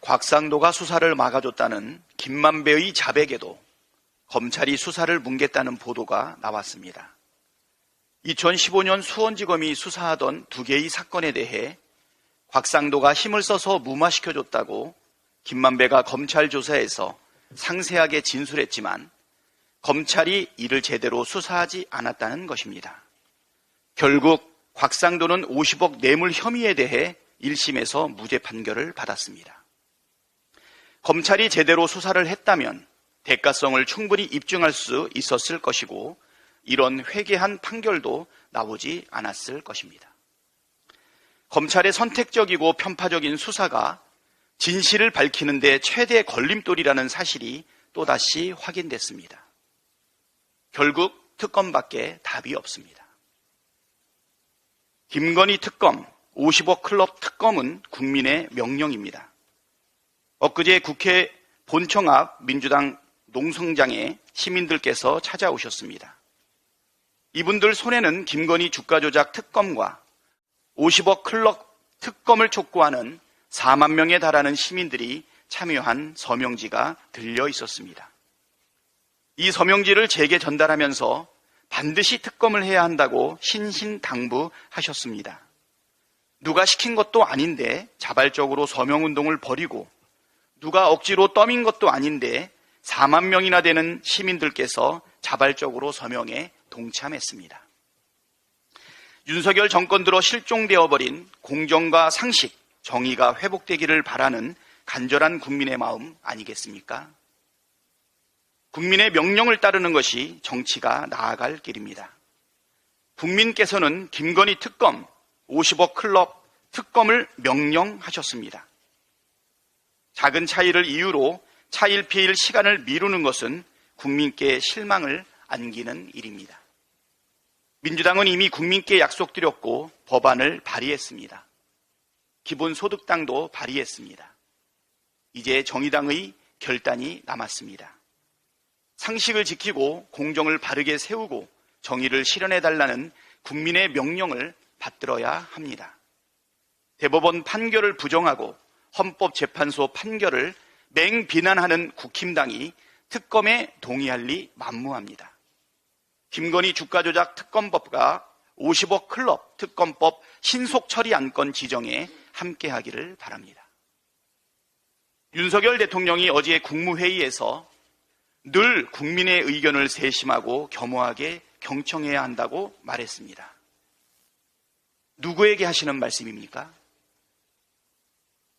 곽상도가 수사를 막아줬다는 김만배의 자백에도 검찰이 수사를 뭉갰다는 보도가 나왔습니다. 2015년 수원지검이 수사하던 두 개의 사건에 대해 곽상도가 힘을 써서 무마시켜줬다고 김만배가 검찰 조사에서 상세하게 진술했지만 검찰이 이를 제대로 수사하지 않았다는 것입니다. 결국 곽상도는 50억 뇌물 혐의에 대해 1심에서 무죄 판결을 받았습니다. 검찰이 제대로 수사를 했다면 대가성을 충분히 입증할 수 있었을 것이고 이런 회개한 판결도 나오지 않았을 것입니다. 검찰의 선택적이고 편파적인 수사가 진실을 밝히는 데 최대 걸림돌이라는 사실이 또다시 확인됐습니다. 결국 특검밖에 답이 없습니다. 김건희 특검, 50억 클럽 특검은 국민의 명령입니다. 엊그제 국회 본청 앞 민주당 농성장에 시민들께서 찾아오셨습니다. 이분들 손에는 김건희 주가 조작 특검과 50억 클럽 특검을 촉구하는 4만 명에 달하는 시민들이 참여한 서명지가 들려 있었습니다. 이 서명지를 제게 전달하면서 반드시 특검을 해야 한다고 신신당부하셨습니다. 누가 시킨 것도 아닌데 자발적으로 서명운동을 벌이고 누가 억지로 떠민 것도 아닌데 4만 명이나 되는 시민들께서 자발적으로 서명에 동참했습니다. 윤석열 정권 들어 실종되어버린 공정과 상식, 정의가 회복되기를 바라는 간절한 국민의 마음 아니겠습니까? 국민의 명령을 따르는 것이 정치가 나아갈 길입니다. 국민께서는 김건희 특검, 50억 클럽 특검을 명령하셨습니다. 작은 차이를 이유로 차일피일 시간을 미루는 것은 국민께 실망을 안기는 일입니다. 민주당은 이미 국민께 약속드렸고 법안을 발의했습니다. 기본소득당도 발의했습니다. 이제 정의당의 결단이 남았습니다. 상식을 지키고 공정을 바르게 세우고 정의를 실현해달라는 국민의 명령을 받들어야 합니다. 대법원 판결을 부정하고 헌법재판소 판결을 맹비난하는 국힘당이 특검에 동의할 리 만무합니다. 김건희 주가조작 특검법과 50억 클럽 특검법 신속 처리 안건 지정에 함께하기를 바랍니다. 윤석열 대통령이 어제 국무회의에서 늘 국민의 의견을 세심하고 겸허하게 경청해야 한다고 말했습니다. 누구에게 하시는 말씀입니까?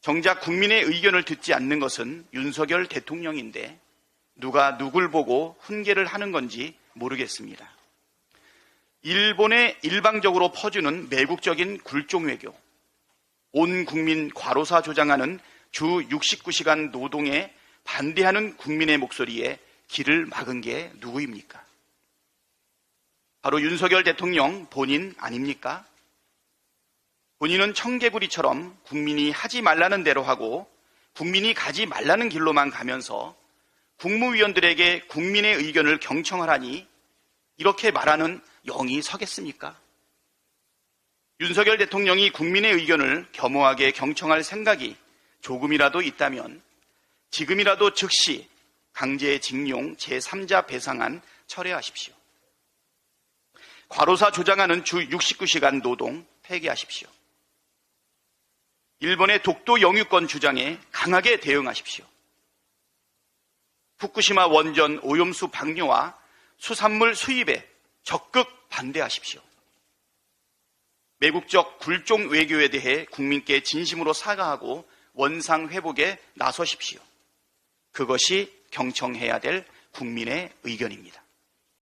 정작 국민의 의견을 듣지 않는 것은 윤석열 대통령인데 누가 누굴 보고 훈계를 하는 건지 모르겠습니다. 일본에 일방적으로 퍼주는 매국적인 굴종 외교, 온 국민 과로사 조장하는 주 69시간 노동에 반대하는 국민의 목소리에 길을 막은 게 누구입니까? 바로 윤석열 대통령 본인 아닙니까? 본인은 청개구리처럼 국민이 하지 말라는 대로 하고 국민이 가지 말라는 길로만 가면서 국무위원들에게 국민의 의견을 경청하라니 이렇게 말하는 영이 서겠습니까? 윤석열 대통령이 국민의 의견을 겸허하게 경청할 생각이 조금이라도 있다면 지금이라도 즉시 강제징용 제3자 배상안 철회하십시오. 과로사 조장하는 주 69시간 노동 폐기하십시오. 일본의 독도 영유권 주장에 강하게 대응하십시오. 후쿠시마 원전 오염수 방류와 수산물 수입에 적극 반대하십시오. 매국적 굴종 외교에 대해 국민께 진심으로 사과하고 원상 회복에 나서십시오. 그것이 경청해야 될 국민의 의견입니다.